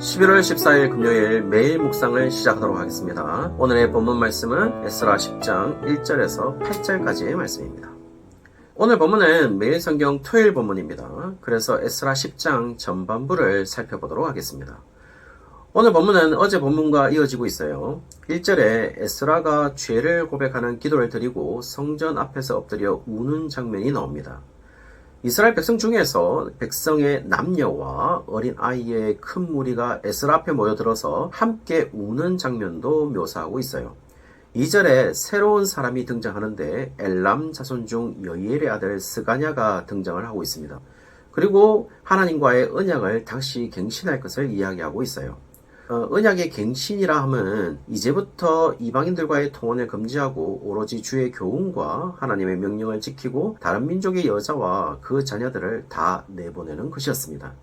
11월 14일 금요일 매일 묵상을 시작하도록 하겠습니다. 오늘의 본문 말씀은 에스라 10장 1절에서 8절까지의 말씀입니다. 오늘 본문은 매일 성경 토요일 본문입니다. 그래서 에스라 10장 전반부를 살펴보도록 하겠습니다. 오늘 본문은 어제 본문과 이어지고 있어요. 1절에 에스라가 죄를 고백하는 기도를 드리고 성전 앞에서 엎드려 우는 장면이 나옵니다. 이스라엘 백성 중에서 백성의 남녀와 어린 아이의 큰 무리가 에스라 앞에 모여들어서 함께 우는 장면도 묘사하고 있어요. 2절에 새로운 사람이 등장하는데 엘람 자손 중 여이엘의 아들 스가냐가 등장을 하고 있습니다. 그리고 하나님과의 언약을 다시 갱신할 것을 이야기하고 있어요. 언약의 갱신이라 함은 이제부터 이방인들과의 통혼을 금지하고 오로지 주의 교훈과 하나님의 명령을 지키고 다른 민족의 여자와 그 자녀들을 다 내보내는 것이었습니다.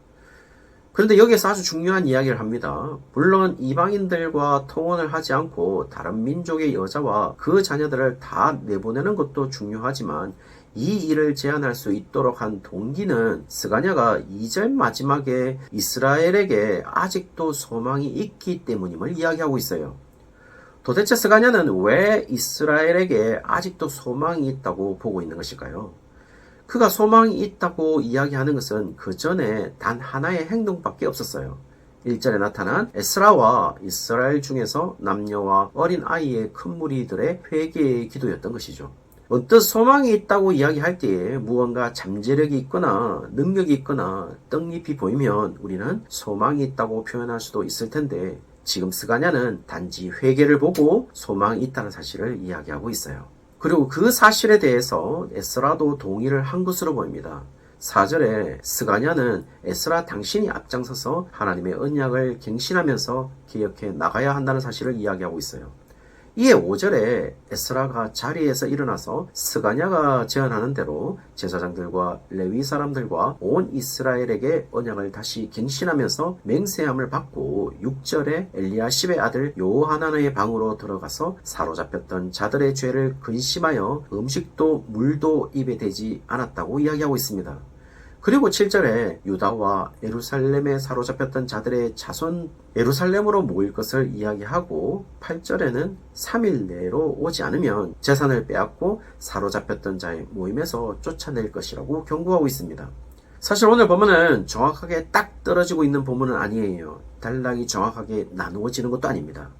그런데 여기에서 아주 중요한 이야기를 합니다. 물론 이방인들과 통혼을 하지 않고 다른 민족의 여자와 그 자녀들을 다 내보내는 것도 중요하지만 이 일을 제한할 수 있도록 한 동기는 스가냐가 2절 마지막에 이스라엘에게 아직도 소망이 있기 때문임을 이야기하고 있어요. 도대체 스가냐는 왜 이스라엘에게 아직도 소망이 있다고 보고 있는 것일까요? 그가 소망이 있다고 이야기하는 것은 그 전에 단 하나의 행동밖에 없었어요. 1절에 나타난 에스라와 이스라엘 중에서 남녀와 어린 아이의 큰 무리들의 회개의 기도였던 것이죠. 언뜻 소망이 있다고 이야기할 때에 무언가 잠재력이 있거나 능력이 있거나 떡잎이 보이면 우리는 소망이 있다고 표현할 수도 있을 텐데 지금 스가냐는 단지 회개를 보고 소망이 있다는 사실을 이야기하고 있어요. 그리고 그 사실에 대해서 에스라도 동의를 한 것으로 보입니다. 4절에 스가냐는 에스라 당신이 앞장서서 하나님의 언약을 갱신하면서 기억해 나가야 한다는 사실을 이야기하고 있어요. 이에 5절에 에스라가 자리에서 일어나서 스가냐가 제안하는 대로 제사장들과 레위 사람들과 온 이스라엘에게 언약을 다시 갱신하면서 맹세함을 받고 6절에 엘리야십의 아들 요하나의 방으로 들어가서 사로잡혔던 자들의 죄를 근심하여 음식도 물도 입에 대지 않았다고 이야기하고 있습니다. 그리고 7절에 유다와 예루살렘에 사로잡혔던 자들의 자손 예루살렘으로 모일 것을 이야기하고 8절에는 3일 내로 오지 않으면 재산을 빼앗고 사로잡혔던 자의 모임에서 쫓아낼 것이라고 경고하고 있습니다. 사실 오늘 본문은 정확하게 딱 떨어지고 있는 본문은 아니에요. 단락이 정확하게 나누어지는 것도 아닙니다.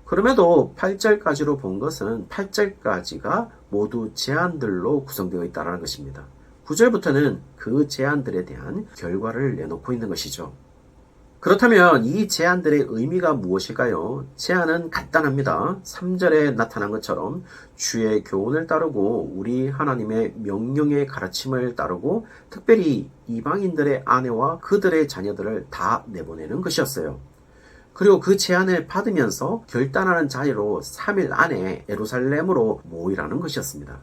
그럼에도 8절까지로 본 것은 8절까지가 모두 제안들로 구성되어 있다는 것입니다. 9절부터는 그 제안들에 대한 결과를 내놓고 있는 것이죠. 그렇다면 이 제안들의 의미가 무엇일까요? 제안은 간단합니다. 3절에 나타난 것처럼 주의 교훈을 따르고 우리 하나님의 명령의 가르침을 따르고 특별히 이방인들의 아내와 그들의 자녀들을 다 내보내는 것이었어요. 그리고 그 제안을 받으면서 결단하는 자리로 3일 안에 예루살렘으로 모이라는 것이었습니다.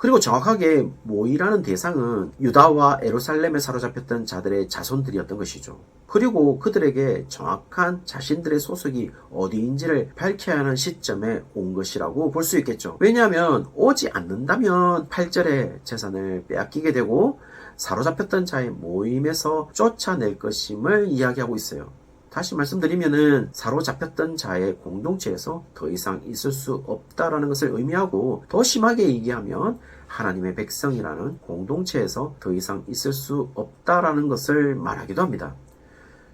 그리고 정확하게 모이라는 대상은 유다와 예루살렘에 사로잡혔던 자들의 자손들이었던 것이죠. 그리고 그들에게 정확한 자신들의 소속이 어디인지를 밝혀야 하는 시점에 온 것이라고 볼 수 있겠죠. 왜냐하면 오지 않는다면 8절에 재산을 빼앗기게 되고 사로잡혔던 자의 모임에서 쫓아낼 것임을 이야기하고 있어요. 다시 말씀드리면은 사로잡혔던 자의 공동체에서 더 이상 있을 수 없다라는 것을 의미하고 더 심하게 얘기하면 하나님의 백성이라는 공동체에서 더 이상 있을 수 없다라는 것을 말하기도 합니다.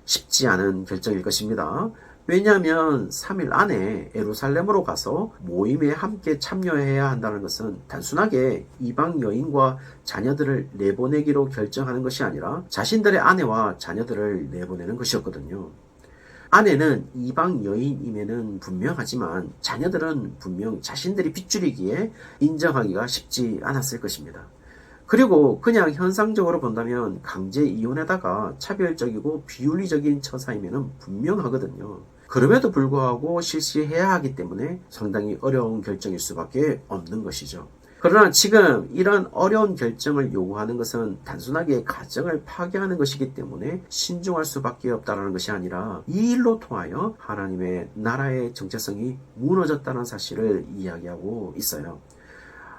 쉽지 않은 결정일 것입니다. 왜냐하면 3일 안에 예루살렘으로 가서 모임에 함께 참여해야 한다는 것은 단순하게 이방 여인과 자녀들을 내보내기로 결정하는 것이 아니라 자신들의 아내와 자녀들을 내보내는 것이었거든요. 아내는 이방 여인임에는 분명하지만 자녀들은 분명 자신들이 빗줄이기에 인정하기가 쉽지 않았을 것입니다. 그리고 그냥 현상적으로 본다면 강제 이혼에다가 차별적이고 비윤리적인 처사임에는 분명하거든요. 그럼에도 불구하고 실시해야 하기 때문에 상당히 어려운 결정일 수밖에 없는 것이죠. 그러나 지금 이런 어려운 결정을 요구하는 것은 단순하게 가정을 파괴하는 것이기 때문에 신중할 수밖에 없다는 것이 아니라 이 일로 통하여 하나님의 나라의 정체성이 무너졌다는 사실을 이야기하고 있어요.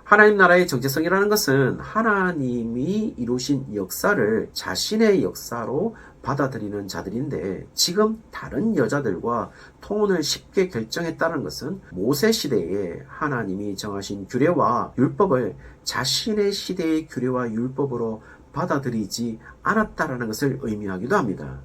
하나님 나라의 정체성이라는 것은 하나님이 이루신 역사를 자신의 역사로 받아들이는 자들인데, 지금 다른 여자들과 통혼을 쉽게 결정했다는 것은 모세 시대에 하나님이 정하신 규례와 율법을 자신의 시대의 규례와 율법으로 받아들이지 않았다는 것을 의미하기도 합니다.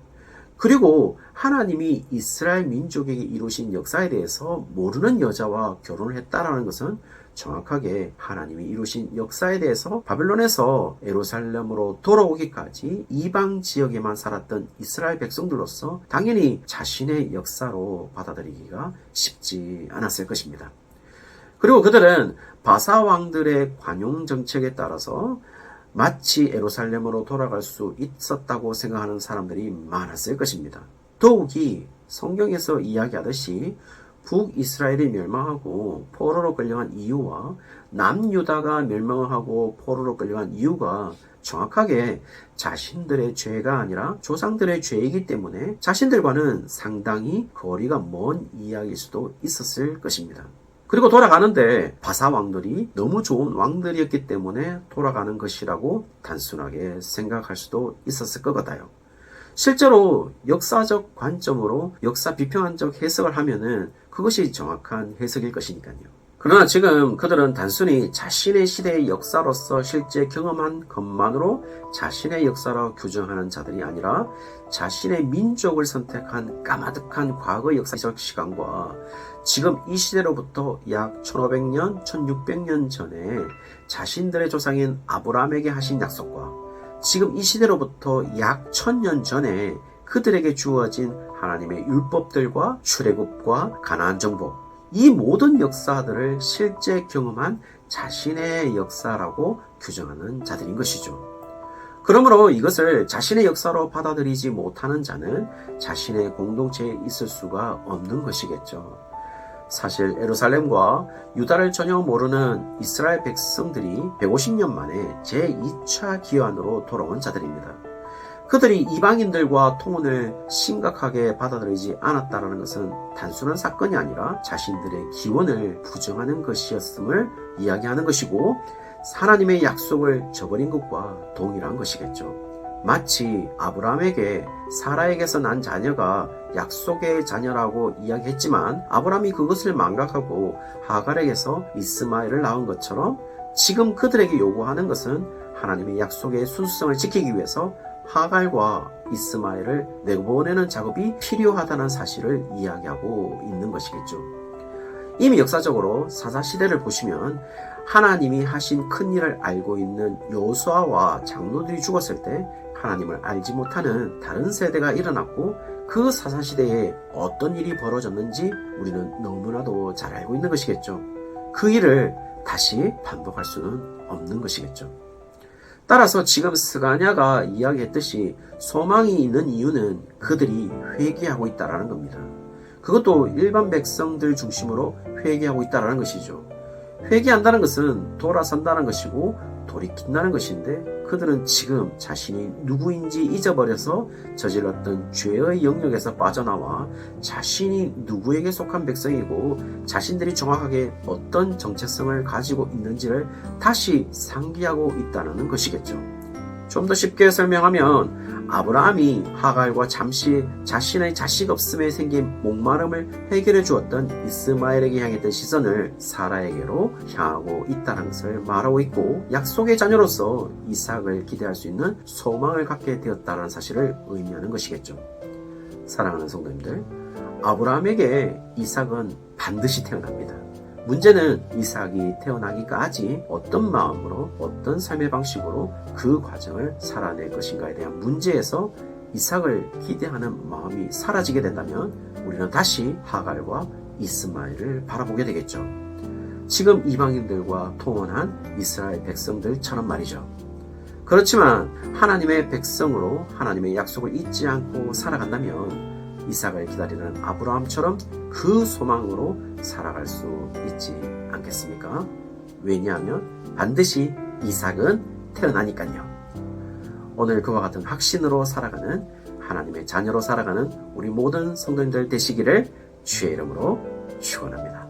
그리고 하나님이 이스라엘 민족에게 이루신 역사에 대해서 모르는 여자와 결혼을 했다는 것은 정확하게 하나님이 이루신 역사에 대해서 바벨론에서 예루살렘으로 돌아오기까지 이방 지역에만 살았던 이스라엘 백성들로서 당연히 자신의 역사로 받아들이기가 쉽지 않았을 것입니다. 그리고 그들은 바사 왕들의 관용 정책에 따라서 마치 예루살렘으로 돌아갈 수 있었다고 생각하는 사람들이 많았을 것입니다. 더욱이 성경에서 이야기하듯이 북이스라엘이 멸망하고 포로로 끌려간 이유와 남유다가 멸망하고 포로로 끌려간 이유가 정확하게 자신들의 죄가 아니라 조상들의 죄이기 때문에 자신들과는 상당히 거리가 먼 이야기일 수도 있었을 것입니다. 그리고 돌아가는데 바사 왕들이 너무 좋은 왕들이었기 때문에 돌아가는 것이라고 단순하게 생각할 수도 있었을 것 같아요. 실제로 역사적 관점으로 역사 비평학적 해석을 하면은 그것이 정확한 해석일 것이니까요. 그러나 지금 그들은 단순히 자신의 시대의 역사로서 실제 경험한 것만으로 자신의 역사로 규정하는 자들이 아니라 자신의 민족을 선택한 까마득한 과거 역사적 시간과 지금 이 시대로부터 약 1500년, 1600년 전에 자신들의 조상인 아브라함에게 하신 약속과 지금 이 시대로부터 약 1000년 전에 그들에게 주어진 하나님의 율법들과 출애굽과 가나안 정복, 이 모든 역사들을 실제 경험한 자신의 역사라고 규정하는 자들인 것이죠. 그러므로 이것을 자신의 역사로 받아들이지 못하는 자는 자신의 공동체에 있을 수가 없는 것이겠죠. 사실 예루살렘과 유다를 전혀 모르는 이스라엘 백성들이 150년 만에 제2차 기환으로 돌아온 자들입니다. 그들이 이방인들과 통혼을 심각하게 받아들이지 않았다는 것은 단순한 사건이 아니라 자신들의 기원을 부정하는 것이었음을 이야기하는 것이고, 하나님의 약속을 저버린 것과 동일한 것이겠죠. 마치 아브라함에게 사라에게서 난 자녀가 약속의 자녀라고 이야기했지만 아브라함이 그것을 망각하고 하갈에게서 이스마엘을 낳은 것처럼, 지금 그들에게 요구하는 것은 하나님의 약속의 순수성을 지키기 위해서 하갈과 이스마엘을 내보내는 작업이 필요하다는 사실을 이야기하고 있는 것이겠죠. 이미 역사적으로 사사시대를 보시면 하나님이 하신 큰 일을 알고 있는 여호수아와 장로들이 죽었을 때 하나님을 알지 못하는 다른 세대가 일어났고, 그 사사시대에 어떤 일이 벌어졌는지 우리는 너무나도 잘 알고 있는 것이겠죠. 그 일을 다시 반복할 수는 없는 것이겠죠. 따라서 지금 스가냐가 이야기했듯이 소망이 있는 이유는 그들이 회개하고 있다는 겁니다. 그것도 일반 백성들 중심으로 회개하고 있다는 것이죠. 회개한다는 것은 돌아선다는 것이고 돌이킨다는 것인데, 그들은 지금 자신이 누구인지 잊어버려서 저질렀던 죄의 영역에서 빠져나와 자신이 누구에게 속한 백성이고 자신들이 정확하게 어떤 정체성을 가지고 있는지를 다시 상기하고 있다는 것이겠죠. 좀 더 쉽게 설명하면 아브라함이 하갈과 잠시 자신의 자식 없음에 생긴 목마름을 해결해 주었던 이스마엘에게 향했던 시선을 사라에게로 향하고 있다는 것을 말하고 있고, 약속의 자녀로서 이삭을 기대할 수 있는 소망을 갖게 되었다는 사실을 의미하는 것이겠죠. 사랑하는 성도님들, 아브라함에게 이삭은 반드시 태어납니다. 문제는 이삭이 태어나기까지 어떤 마음으로, 어떤 삶의 방식으로 그 과정을 살아낼 것인가에 대한 문제에서 이삭을 기대하는 마음이 사라지게 된다면 우리는 다시 하갈과 이스마엘을 바라보게 되겠죠. 지금 이방인들과 통혼한 이스라엘 백성들처럼 말이죠. 그렇지만 하나님의 백성으로 하나님의 약속을 잊지 않고 살아간다면 이삭을 기다리는 아브라함처럼 그 소망으로 살아갈 수 있지 않겠습니까? 왜냐하면 반드시 이삭은 태어나니까요. 오늘 그와 같은 확신으로 살아가는, 하나님의 자녀로 살아가는 우리 모든 성도님들 되시기를 주의 이름으로 축원합니다.